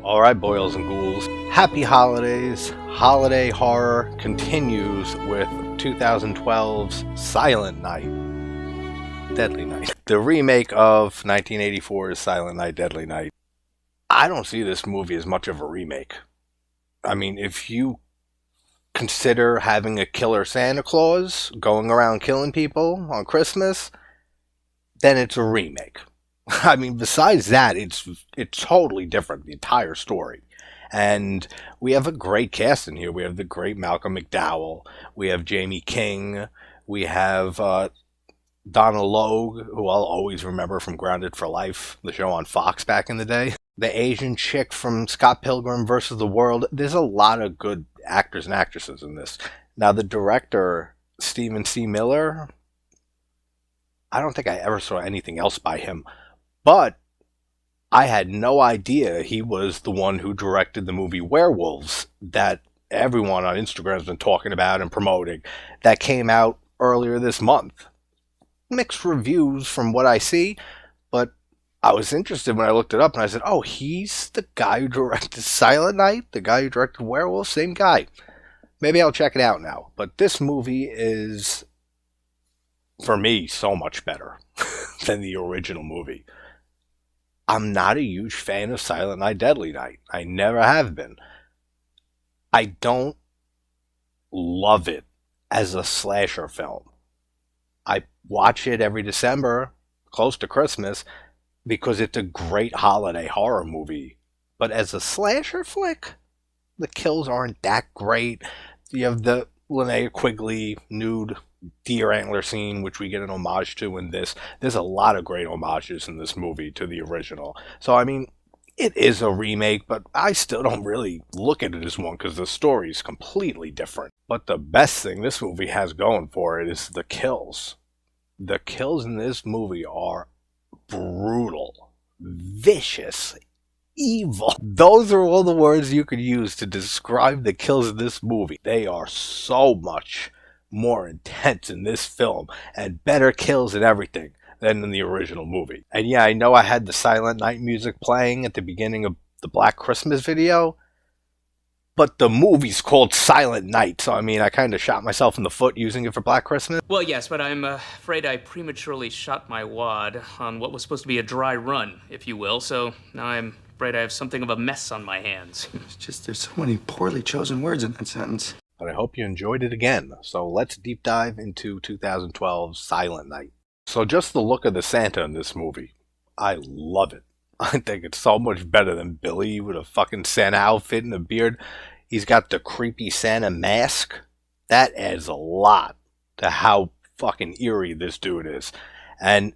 Alright, boils and ghouls. Happy holidays. Holiday horror continues with 2012's Silent Night, Deadly Night. The remake of 1984's Silent Night, Deadly Night. I don't see this movie as much of a remake. I mean, if you consider having a killer Santa Claus going around killing people on Christmas, then it's a remake. I mean, besides that, it's totally different, the entire story. And we have a great cast in here. We have the great Malcolm McDowell. We have Jaime King. We have Donna Logue, who I'll always remember from Grounded for Life, the show on Fox back in the day. The Asian chick from Scott Pilgrim vs. the World. There's a lot of good actors and actresses in this. Now, the director, Stephen C. Miller, I don't think I ever saw anything else by him. But I had no idea he was the one who directed the movie Werewolves that everyone on Instagram has been talking about and promoting, that came out earlier this month. Mixed reviews from what I see, but I was interested when I looked it up and I said, oh, he's the guy who directed Silent Night, the guy who directed Werewolves, same guy. Maybe I'll check it out now. But this movie is, for me, so much better than the original movie. I'm not a huge fan of Silent Night, Deadly Night. I never have been. I don't love it as a slasher film. I watch it every December, close to Christmas, because it's a great holiday horror movie. But as a slasher flick, the kills aren't that great. You have the Linnea Quigley nude deer antler scene, which we get an homage to in this. There's a lot of great homages in this movie to the original. So, I mean, it is a remake, but I still don't really look at it as one because the story is completely different. But the best thing this movie has going for it is the kills. The kills in this movie are brutal, vicious, evil. Those are all the words you could use to describe the kills in this movie. They are so much more intense in this film and better kills and everything than in the original movie. And yeah, I know I had the Silent Night music playing at the beginning of the Black Christmas video, but the movie's called Silent Night, so I mean, I kind of shot myself in the foot using it for Black Christmas. Well, yes, but I'm afraid I prematurely shot my wad on what was supposed to be a dry run, if you will, so now I'm afraid I have something of a mess on my hands. It's just there's so many poorly chosen words in that sentence. But I hope you enjoyed it again. So let's deep dive into 2012's Silent Night. So just the look of the Santa in this movie, I love it. I think it's so much better than Billy with a fucking Santa outfit and a beard. He's got the creepy Santa mask. That adds a lot to how fucking eerie this dude is. And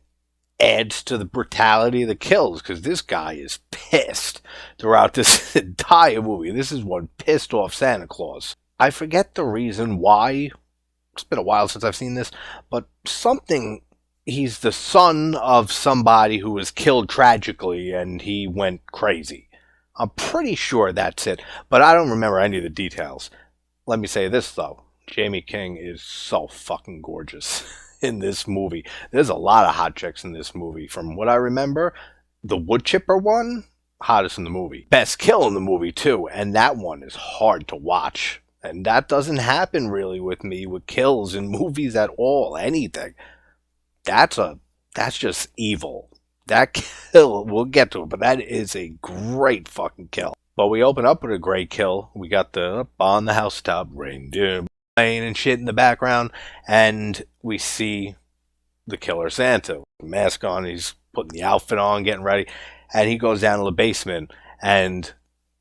adds to the brutality of the kills, because this guy is pissed throughout this entire movie. This is one pissed off Santa Claus. I forget the reason why. It's been a while since I've seen this, but something, he's the son of somebody who was killed tragically and he went crazy. I'm pretty sure that's it, but I don't remember any of the details. Let me say this though, Jaime King is so fucking gorgeous in this movie. There's a lot of hot chicks in this movie. From what I remember, the wood chipper one, hottest in the movie. Best kill in the movie too, and that one is hard to watch. And that doesn't happen really with me with kills in movies at all, anything. That's just evil. That kill, we'll get to it, but that is a great fucking kill. But we open up with a great kill. We got the up on the housetop, reindeer playing and shit in the background, and we see the killer Santa. Mask on, he's putting the outfit on, getting ready, and he goes down to the basement, and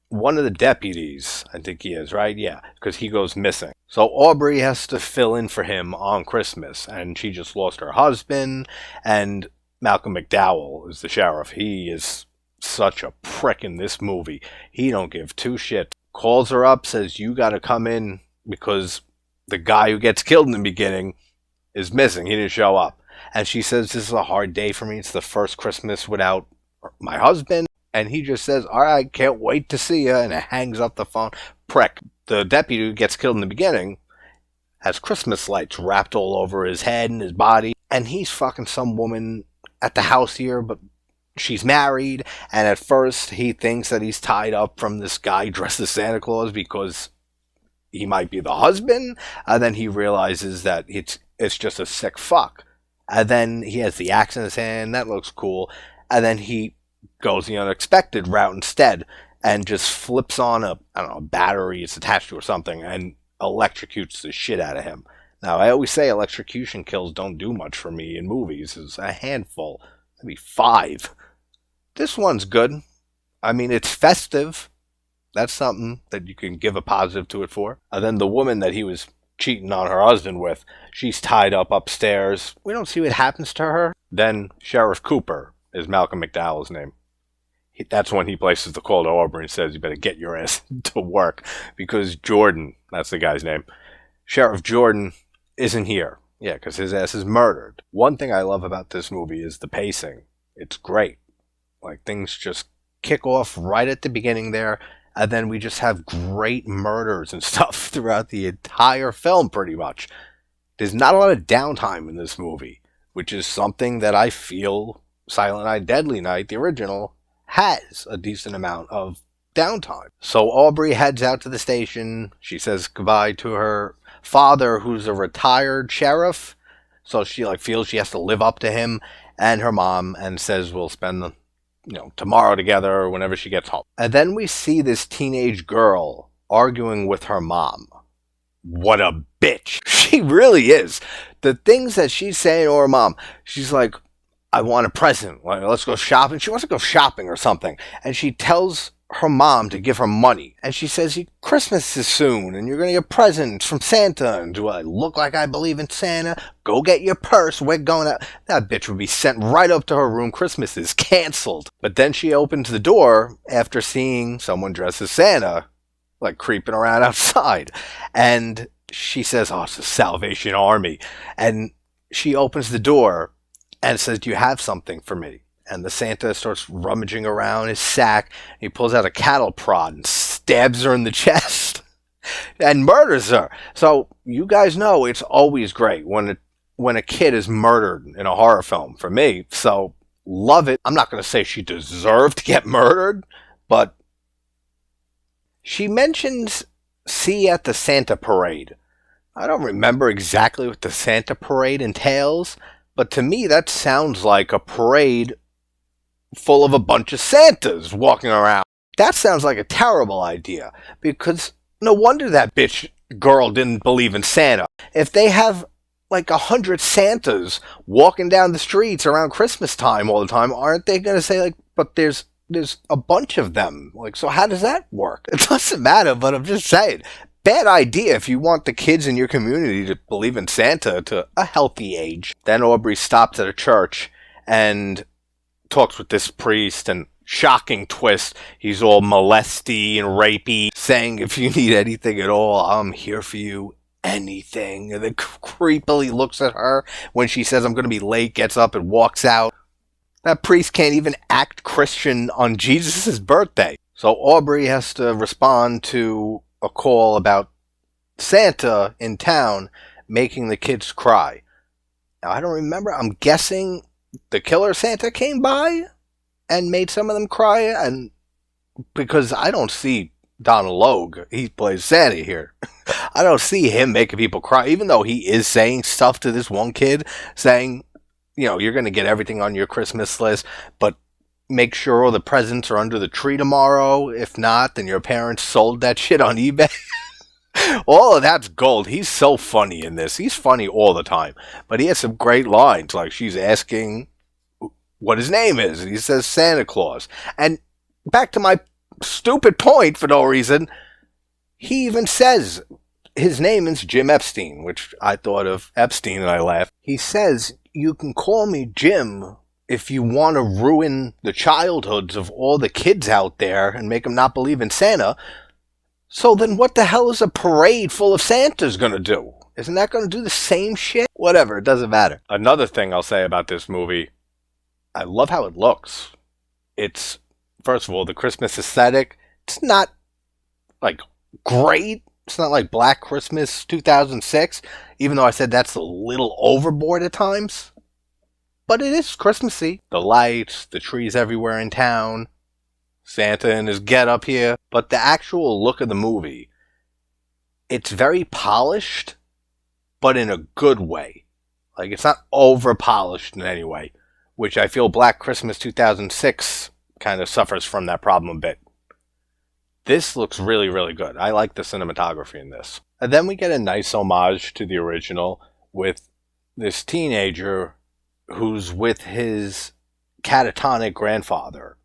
one of the deputies, I think he is, right? Yeah, because he goes missing. So Aubrey has to fill in for him on Christmas, and she just lost her husband, and Malcolm McDowell is the sheriff. He is such a prick in this movie. He don't give two shits. Calls her up, says, you gotta come in because the guy who gets killed in the beginning is missing. He didn't show up. And she says, this is a hard day for me. It's the first Christmas without my husband. And he just says, all right, can't wait to see you, and it hangs up the phone. Prick. The deputy who gets killed in the beginning has Christmas lights wrapped all over his head and his body, and he's fucking some woman at the house here, but she's married, and at first he thinks that he's tied up from this guy dressed as Santa Claus because he might be the husband, and then he realizes that it's just a sick fuck. And then he has the axe in his hand, that looks cool, and then he goes the unexpected route instead, and just flips on a battery it's attached to or something, and electrocutes the shit out of him. Now, I always say electrocution kills don't do much for me in movies. It's a handful, maybe 5. This one's good. I mean, it's festive. That's something that you can give a positive to it for. And then the woman that he was cheating on her husband with, she's tied up upstairs. We don't see what happens to her. Then Sheriff Cooper is Malcolm McDowell's name. That's when he places the call to Aubrey and says, you better get your ass to work. Because Jordan, that's the guy's name, Sheriff Jordan isn't here. Yeah, because his ass is murdered. One thing I love about this movie is the pacing. It's great. Like, things just kick off right at the beginning there. And then we just have great murders and stuff throughout the entire film, pretty much. There's not a lot of downtime in this movie, which is something that I feel Silent Night, Deadly Night, the original, has a decent amount of downtime. So Aubrey heads out to the station. She says goodbye to her father, who's a retired sheriff. So she feels she has to live up to him and her mom, and says we'll spend the tomorrow together or whenever she gets home. And then we see this teenage girl arguing with her mom. What a bitch. She really is. The things that she's saying to her mom, she's like, I want a present. Let's go shopping. She wants to go shopping or something. And she tells her mom to give her money. And she says, Christmas is soon, and you're going to get presents from Santa. And do I look like I believe in Santa? Go get your purse. We're going out. That bitch would be sent right up to her room. Christmas is canceled. But then she opens the door after seeing someone dressed as Santa, creeping around outside. And she says, oh, it's the Salvation Army. And she opens the door and says, do you have something for me? And the Santa starts rummaging around his sack. He pulls out a cattle prod and stabs her in the chest and murders her. So you guys know it's always great when a kid is murdered in a horror film for me. So love it. I'm not going to say she deserved to get murdered, but she mentions see at the Santa parade. I don't remember exactly what the Santa parade entails, but to me that sounds like a parade full of a bunch of Santas walking around. That sounds like a terrible idea, because no wonder that bitch girl didn't believe in Santa. If they have 100 Santas walking down the streets around Christmas time all the time, aren't they going to say but there's a bunch of them? So how does that work? It doesn't matter, but I'm just saying, bad idea if you want the kids in your community to believe in Santa to a healthy age. Then Aubrey stops at a church and talks with this priest, and shocking twist, he's all molesty and rapey, saying if you need anything at all, I'm here for you, anything. And then creepily looks at her when she says I'm going to be late, gets up and walks out. That priest can't even act Christian on Jesus' birthday. So Aubrey has to respond to a call about Santa in town making the kids cry. Now, I don't remember. I'm guessing the killer Santa came by and made some of them cry, and because I don't see Donald Logue, he plays Santa here. I don't see him making people cry, even though he is saying stuff to this one kid, saying, you're going to get everything on your Christmas list, but make sure all the presents are under the tree tomorrow. If not, then your parents sold that shit on eBay. All of that's gold. He's so funny in this. He's funny all the time. But he has some great lines. She's asking what his name is, and he says Santa Claus. And back to my stupid point for no reason, he even says his name is Jim Epstein, which I thought of Epstein and I laughed. He says, you can call me Jim if you want to ruin the childhoods of all the kids out there and make them not believe in Santa. So then what the hell is a parade full of Santas going to do? Isn't that going to do the same shit? Whatever, it doesn't matter. Another thing I'll say about this movie, I love how it looks. It's, first of all, the Christmas aesthetic. It's not, great. It's not like Black Christmas 2006, even though I said that's a little overboard at times. but it is Christmassy. The lights, the trees everywhere in town, Santa in his get-up here. But the actual look of the movie, it's very polished, but in a good way. Like, it's not over-polished in any way, which I feel Black Christmas 2006 kind of suffers from that problem a bit. This looks really, really good. I like the cinematography in this. And then we get a nice homage to the original with this teenager who's with his catatonic grandfather.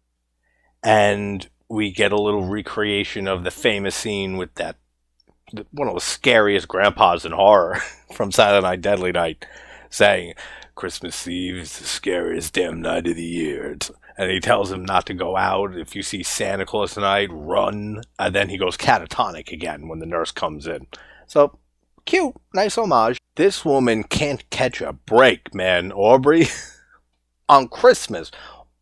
And we get a little recreation of the famous scene with that, one of the scariest grandpas in horror from Silent Night, Deadly Night, saying, Christmas Eve is the scariest damn night of the year. And he tells him not to go out. If you see Santa Claus tonight, run. And then he goes catatonic again when the nurse comes in. So, cute. Nice homage. This woman can't catch a break, man. Aubrey, on Christmas,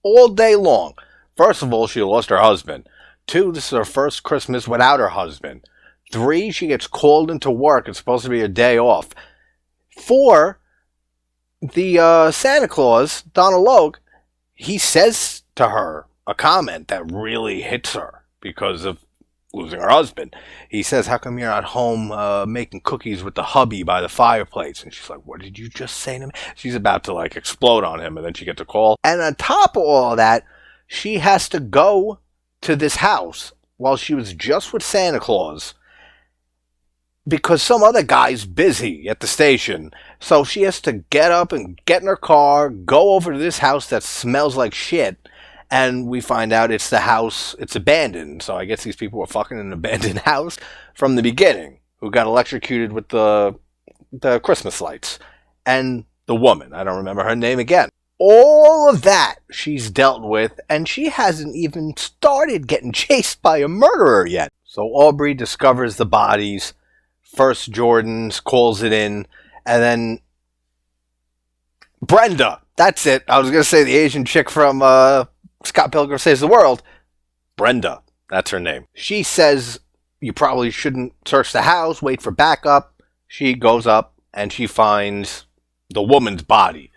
all day long. First of all, she lost her husband. 2, this is her first Christmas without her husband. 3, she gets called into work. It's supposed to be a day off. 4, the Santa Claus, Donald Logue, he says to her a comment that really hits her because of losing her husband. He says, how come you're not home making cookies with the hubby by the fireplace? And she's like, what did you just say to me? She's about to like explode on him, and then she gets a call. And on top of all that, she has to go to this house while she was just with Santa Claus because some other guy's busy at the station. So she has to get up and get in her car, go over to this house that smells like shit, and we find out it's the house, it's abandoned. So I guess these people were fucking in an abandoned house from the beginning, who got electrocuted with the Christmas lights. And the woman, I don't remember her name again. All of that she's dealt with, and she hasn't even started getting chased by a murderer yet. So Aubrey discovers the bodies. First Jordan's, calls it in, and then Brenda, that's it. I was going to say the Asian chick from Scott Pilgrim Saves the World. Brenda, that's her name. She says you probably shouldn't search the house, wait for backup. She goes up and she finds the woman's body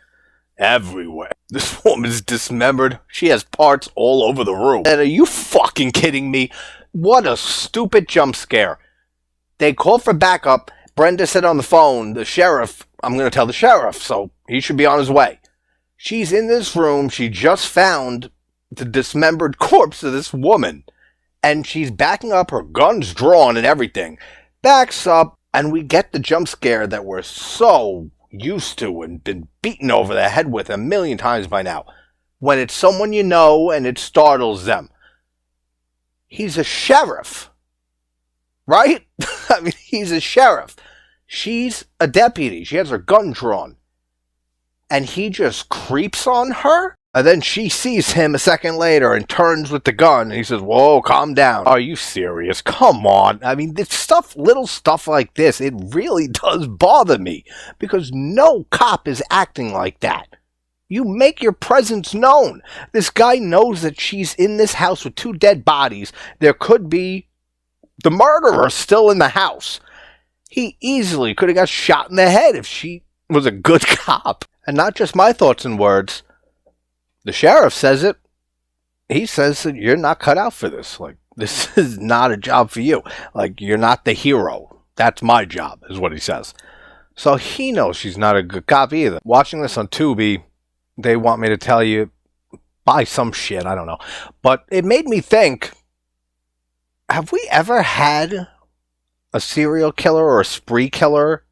everywhere. This woman's dismembered. She has parts all over the room. And are you fucking kidding me? What a stupid jump scare. They called for backup. Brenda said on the phone, the sheriff, I'm going to tell the sheriff, so he should be on his way. She's in this room. She just found the dismembered corpse of this woman. And she's backing up, her gun's drawn and everything. Backs up, and we get the jump scare that we're so used to and been beaten over the head with a million times by now. When it's someone you know and it startles them. He's a sheriff. Right? I mean, he's a sheriff. She's a deputy. She has her gun drawn. And he just creeps on her? And then she sees him a second later and turns with the gun. And he says, whoa, calm down. Are you serious? Come on. I mean, this stuff, little stuff like this, it really does bother me. Because no cop is acting like that. You make your presence known. This guy knows that she's in this house with 2 dead bodies. There could be the murderer still in the house. He easily could have got shot in the head if she was a good cop. And not just my thoughts and words. The sheriff says it. He says that you're not cut out for this. Like, this is not a job for you. Like, you're not the hero. That's my job, is what he says. So he knows she's not a good cop either. Watching this on Tubi, they want me to tell you, buy some shit, I don't know. But it made me think, have we ever had a serial killer or a spree killer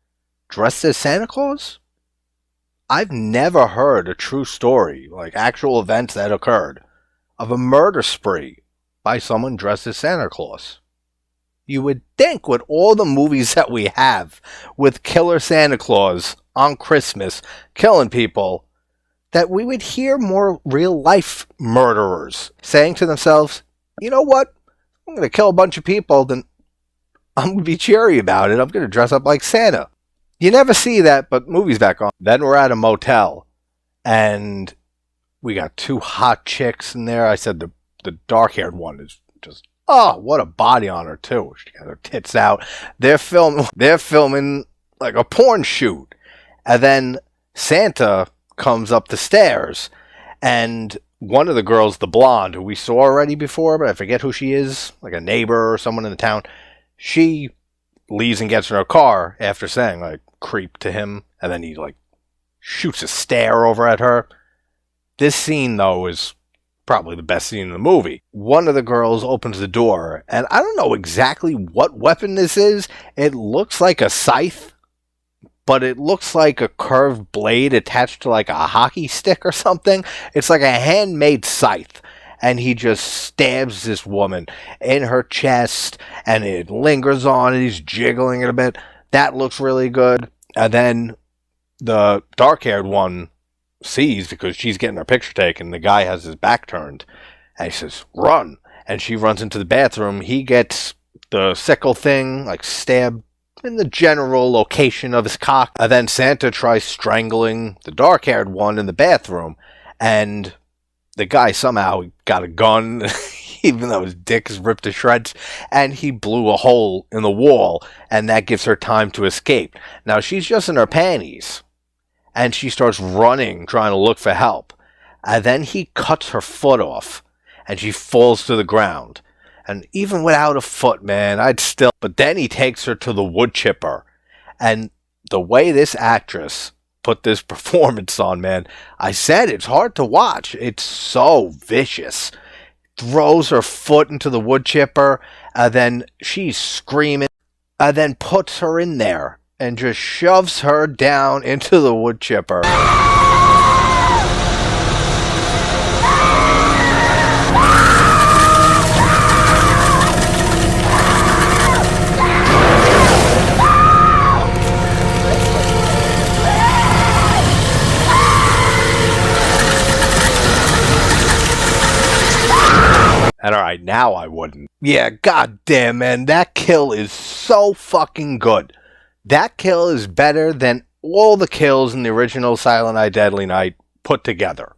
dressed as Santa Claus? I've never heard a true story, like actual events that occurred, of a murder spree by someone dressed as Santa Claus. You would think with all the movies that we have with killer Santa Claus on Christmas killing people, that we would hear more real life murderers saying to themselves, you know what? I'm going to kill a bunch of people, then I'm going to be cheery about it. I'm going to dress up like Santa. You never see that, but movies back on. Then we're at a motel, and we got 2 hot chicks in there. I said the dark-haired one is just, oh, what a body on her, too. She got her tits out. They're filming like a porn shoot. And then Santa comes up the stairs, and one of the girls, the blonde, who we saw already before, but I forget who she is, like a neighbor or someone in the town, she leaves and gets in her car after saying, like, creep to him, and then he, like, shoots a stare over at her. This scene, though, is probably the best scene in the movie. One of the girls opens the door, and I don't know exactly what weapon this is. It looks like a scythe, but it looks like a curved blade attached to like a hockey stick or something. It's like a handmade scythe. And he just stabs this woman in her chest, and it lingers on, and he's jiggling it a bit. That looks really good. And then the dark-haired one sees, because she's getting her picture taken, the guy has his back turned, and he says, run. And she runs into the bathroom. He gets the sickle thing, like, stabbed in the general location of his cock. And then Santa tries strangling the dark-haired one in the bathroom, and the guy somehow got a gun, even though his dick is ripped to shreds, and he blew a hole in the wall, and that gives her time to escape. Now, she's just in her panties, and she starts running, trying to look for help. And then he cuts her foot off, and she falls to the ground. And even without a foot, man, I'd still... But then he takes her to the wood chipper, and the way this actress put this performance on, man, I said it's hard to watch. It's so vicious. Throws her foot into the wood chipper, and then she's screaming, and then puts her in there and just shoves her down into the wood chipper. And alright, now I wouldn't. Yeah, goddamn, man, that kill is so fucking good. That kill is better than all the kills in the original Silent Night, Deadly Night put together.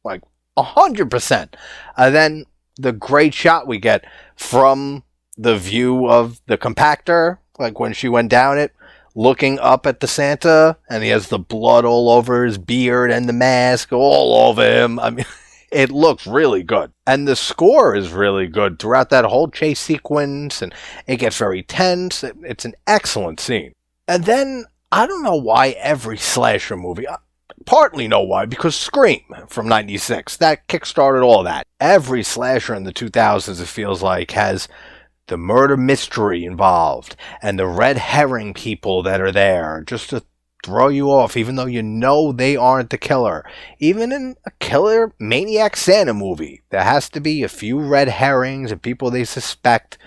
Like, 100%. And then the great shot we get from the view of the compactor, like when she went down it, looking up at the Santa, and he has the blood all over his beard and the mask all over him. I mean... It looks really good. And the score is really good throughout that whole chase sequence, and it gets very tense. It's an excellent scene. And then, I don't know why every slasher movie, partly know why, because Scream from 96, that kickstarted all that. Every slasher in the 2000s, it feels like, has the murder mystery involved, and the red herring people that are there, just to throw you off, even though you know they aren't the killer. Even in a killer maniac Santa movie, there has to be a few red herrings and people they suspect.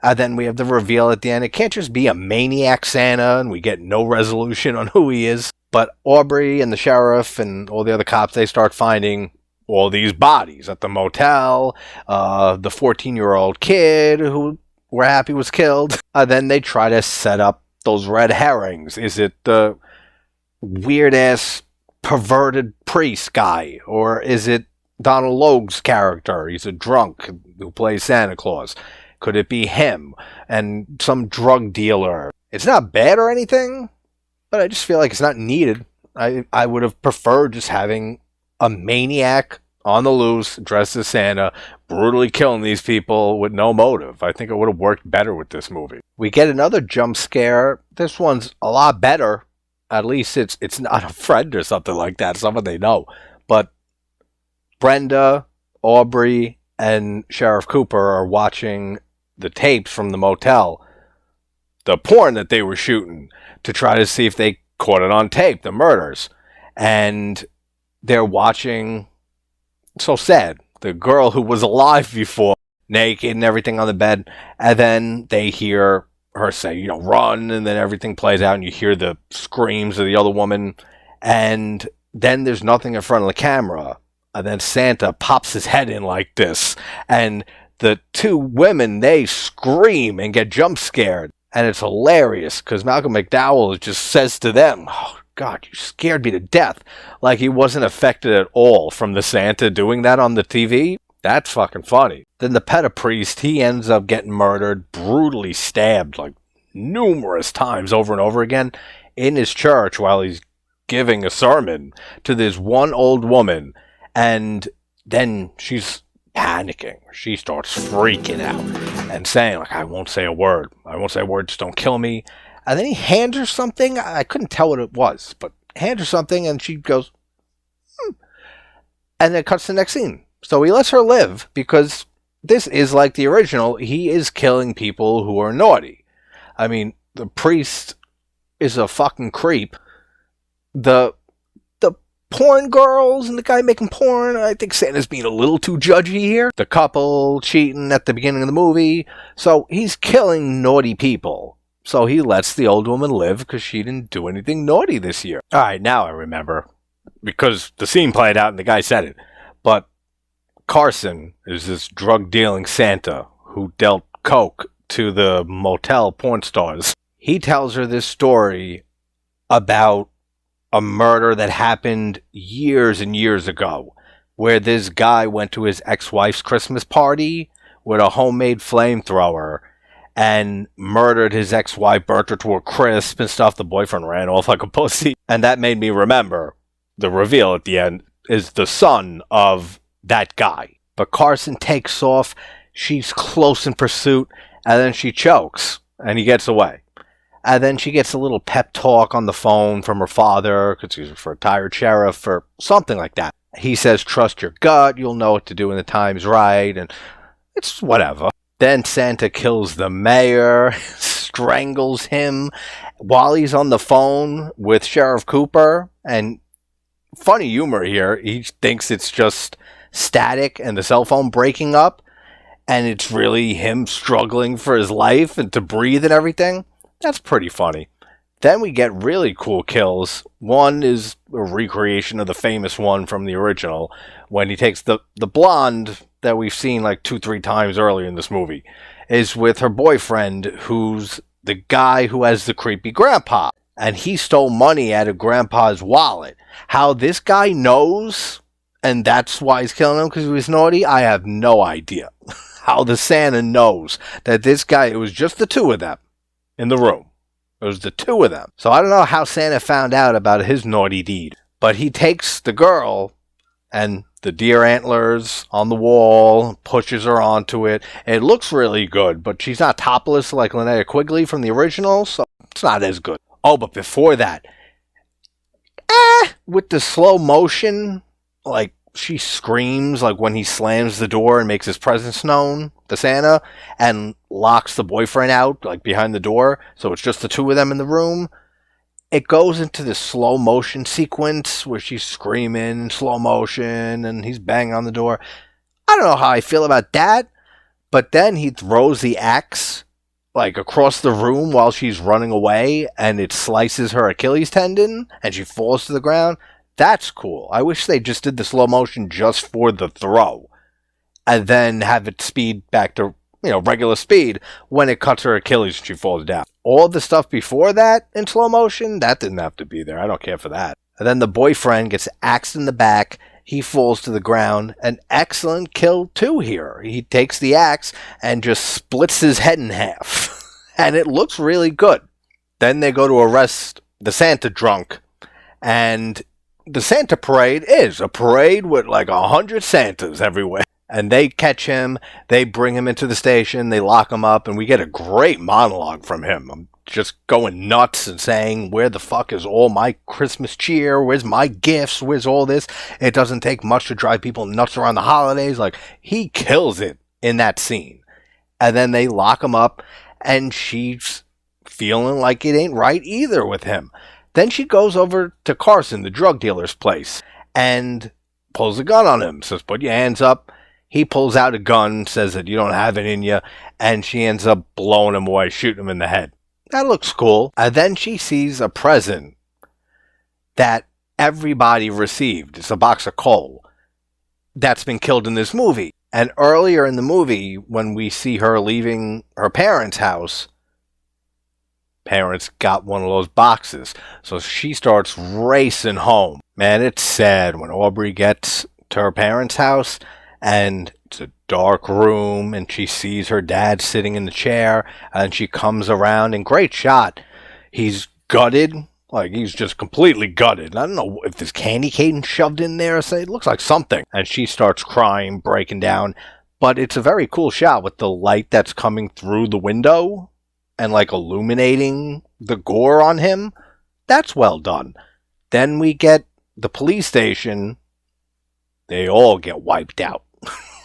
Then we have the reveal at the end. It can't just be a maniac Santa and we get no resolution on who he is. But Aubrey and the sheriff and all the other cops, they start finding all these bodies at the motel. The 14-year-old kid who we're happy was killed. Then they try to set up those red herrings. Is it the weird-ass perverted priest guy, or is it Donald Logue's character? He's a drunk who plays Santa Claus. Could it be him and some drug dealer? It's not bad or anything, but I just feel like it's not needed. I would have preferred just having a maniac on the loose, dressed as Santa, brutally killing these people with no motive. I think it would have worked better with this movie. We get another jump scare. This one's a lot better. At least it's not a friend or something like that, someone they know. But Brenda, Aubrey, and Sheriff Cooper are watching the tapes from the motel, the porn that they were shooting, to try to see if they caught it on tape, the murders. And they're watching, so sad, the girl who was alive before, naked and everything on the bed, and then they hear her say, run, and then everything plays out, and you hear the screams of the other woman, and then there's nothing in front of the camera, and then Santa pops his head in like this, and the two women, they scream and get jump scared, and it's hilarious, because Malcolm McDowell just says to them, "Oh, God, you scared me to death," like he wasn't affected at all from the Santa doing that on the TV. That's fucking funny. Then the pedo priest, he ends up getting murdered, brutally stabbed like numerous times over and over again in his church while he's giving a sermon to this one old woman, and then she's panicking. She starts freaking out and saying, like, I won't say a word. I won't say a word, just don't kill me. And then he hands her something. I couldn't tell what it was, but hands her something, and she goes, and then it cuts to the next scene. So he lets her live, because this is like the original. He is killing people who are naughty. I mean, the priest is a fucking creep. The porn girls and the guy making porn, I think Santa's being a little too judgy here. The couple cheating at the beginning of the movie. So he's killing naughty people. So he lets the old woman live because she didn't do anything naughty this year. Alright, now I remember. Because the scene played out and the guy said it. But Carson is this drug-dealing Santa who dealt coke to the motel porn stars. He tells her this story about a murder that happened years and years ago, where this guy went to his ex-wife's Christmas party with a homemade flamethrower and murdered his ex-wife, burnt her to a crisp and stuff. The boyfriend ran off like a pussy. And that made me remember the reveal at the end is the son of that guy. But Carson takes off. She's close in pursuit, and then she chokes, and he gets away. And then she gets a little pep talk on the phone from her father, because he's a retired sheriff, or something like that. He says, trust your gut, you'll know what to do when the time's right, and it's whatever. Then Santa kills the mayor, strangles him while he's on the phone with Sheriff Cooper, and funny humor here, he thinks it's just static and the cell phone breaking up, and it's really him struggling for his life and to breathe and everything. That's pretty funny. Then we get really cool kills. One is a recreation of the famous one from the original, when he takes the blonde that we've seen like 2-3 times earlier in this movie, is with her boyfriend, who's the guy who has the creepy grandpa. And he stole money out of grandpa's wallet. How this guy knows, and that's why he's killing him, because he was naughty, I have no idea. How the Santa knows that this guy, it was just the two of them in the room. It was the two of them. So I don't know how Santa found out about his naughty deed. But he takes the girl and the deer antlers on the wall, pushes her onto it. It looks really good, but she's not topless like Linnea Quigley from the original, so it's not as good. Oh, but before that, with the slow motion, like she screams like when he slams the door and makes his presence known to Santa and locks the boyfriend out like behind the door, so it's just the two of them in the room. It goes into this slow motion sequence where she's screaming in slow motion and he's banging on the door. I don't know how I feel about that, but then he throws the axe like across the room while she's running away, and it slices her Achilles tendon and she falls to the ground. That's cool. I wish they just did the slow motion just for the throw and then have it speed back to, regular speed when it cuts her Achilles and she falls down. All the stuff before that in slow motion, that didn't have to be there. I don't care for that. And then the boyfriend gets axed in the back. He falls to the ground. An excellent kill too here. He takes the axe and just splits his head in half. And it looks really good. Then they go to arrest the Santa drunk. And the Santa parade is a parade with like 100 Santas everywhere. And they catch him, they bring him into the station, they lock him up, and we get a great monologue from him. I'm just going nuts and saying, where the fuck is all my Christmas cheer? Where's my gifts? Where's all this? It doesn't take much to drive people nuts around the holidays. Like, he kills it in that scene. And then they lock him up, and she's feeling like it ain't right either with him. Then she goes over to Carson, the drug dealer's place, and pulls a gun on him, says, put your hands up. He pulls out a gun, says that you don't have it in you, and she ends up blowing him away, shooting him in the head. That looks cool. And then she sees a present that everybody received. It's a box of coal that's been killed in this movie. And earlier in the movie, when we see her leaving her parents' house, parents got one of those boxes. So she starts racing home. Man, it's sad when Aubrey gets to her parents' house and it's a dark room and she sees her dad sitting in the chair and she comes around and great shot. He's gutted Like, he's just completely gutted. I don't know if there's candy cane shoved in there. Say, it looks like something. And she starts crying, breaking down. But it's a very cool shot with the light that's coming through the window and, like, illuminating the gore on him. That's well done. Then we get the police station. They all get wiped out.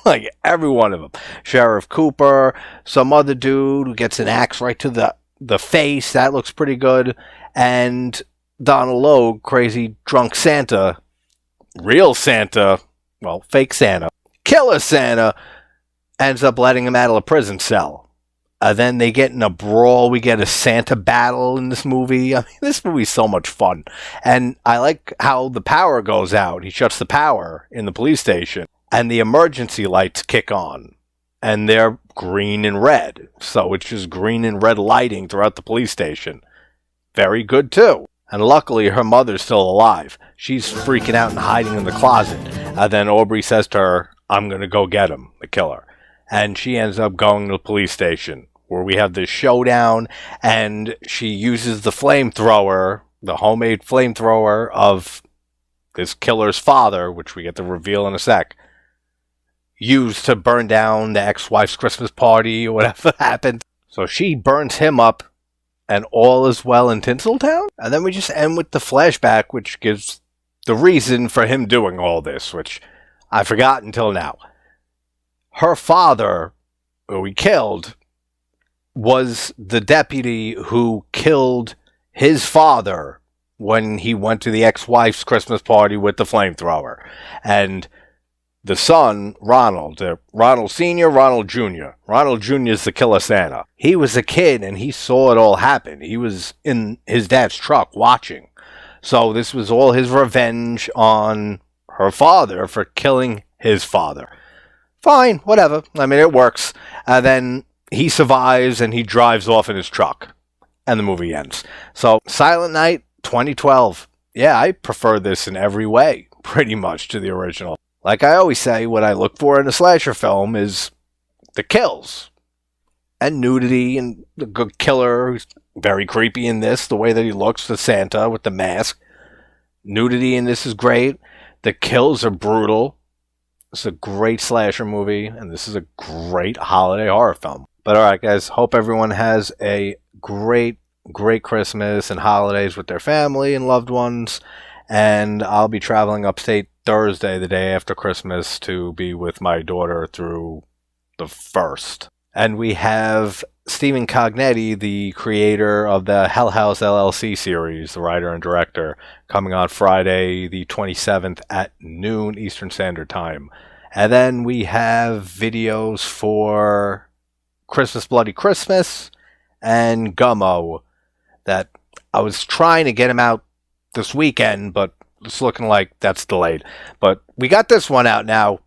Like, every one of them. Sheriff Cooper, some other dude who gets an axe right to the face. That looks pretty good. And Donald Logue, crazy drunk Santa, real Santa, well, fake Santa, killer Santa, ends up letting him out of a prison cell. Then they get in a brawl. We get a Santa battle in this movie. I mean, this movie's so much fun. And I like how the power goes out. He shuts the power in the police station. And the emergency lights kick on. And they're green and red. So it's just green and red lighting throughout the police station. Very good, too. And luckily, her mother's still alive. She's freaking out and hiding in the closet. And then Aubrey says to her, I'm going to go get him, the killer. And she ends up going to the police station, where we have this showdown, and she uses the flamethrower, the homemade flamethrower of this killer's father, which we get to reveal in a sec, used to burn down the ex-wife's Christmas party or whatever happened. So she burns him up, and all is well in Tinseltown? And then we just end with the flashback, which gives the reason for him doing all this, which I forgot until now. Her father, who he killed, was the deputy who killed his father when he went to the ex-wife's Christmas party with the flamethrower. And the son, Ronald Sr., Ronald Jr. Ronald Jr. is the killer Santa. He was a kid and he saw it all happen. He was in his dad's truck watching. So this was all his revenge on her father for killing his father. Fine, whatever. I mean, it works. Then he survives and he drives off in his truck. And the movie ends. So, Silent Night, 2012. Yeah, I prefer this in every way, pretty much, to the original. Like I always say, what I look for in a slasher film is the kills. And nudity, and the good killer, who's very creepy in this, the way that he looks, the Santa with the mask. Nudity in this is great. The kills are brutal. It's a great slasher movie, and this is a great holiday horror film. But alright guys, hope everyone has a great Christmas and holidays with their family and loved ones. And I'll be traveling upstate Thursday, the day after Christmas, to be with my daughter through the 1st. And we have Stephen Cognetti, the creator of the Hell House LLC series, the writer and director, coming on Friday the 27th at noon Eastern Standard Time. And then we have videos for Christmas Bloody Christmas and Gummo that I was trying to get him out this weekend, but it's looking like that's delayed. But we got this one out now,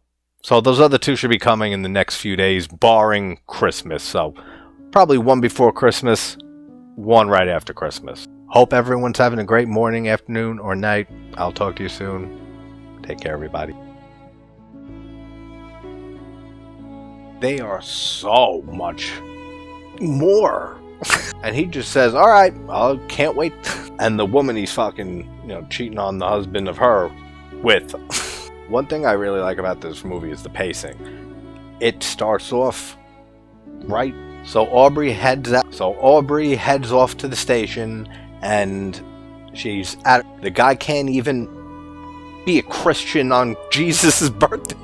so those other two should be coming in the next few days, barring Christmas. So probably one before Christmas, one right after Christmas. Hope everyone's having a great morning, afternoon, or night. I'll talk to you soon. Take care, everybody. They are so much more. And he just says, all right, I can't wait. And the woman he's fucking, cheating on the husband of her with. One thing I really like about this movie is the pacing. It starts off right. So Aubrey heads off to the station, and she's at. The guy can't even be a Christian on Jesus' birthday.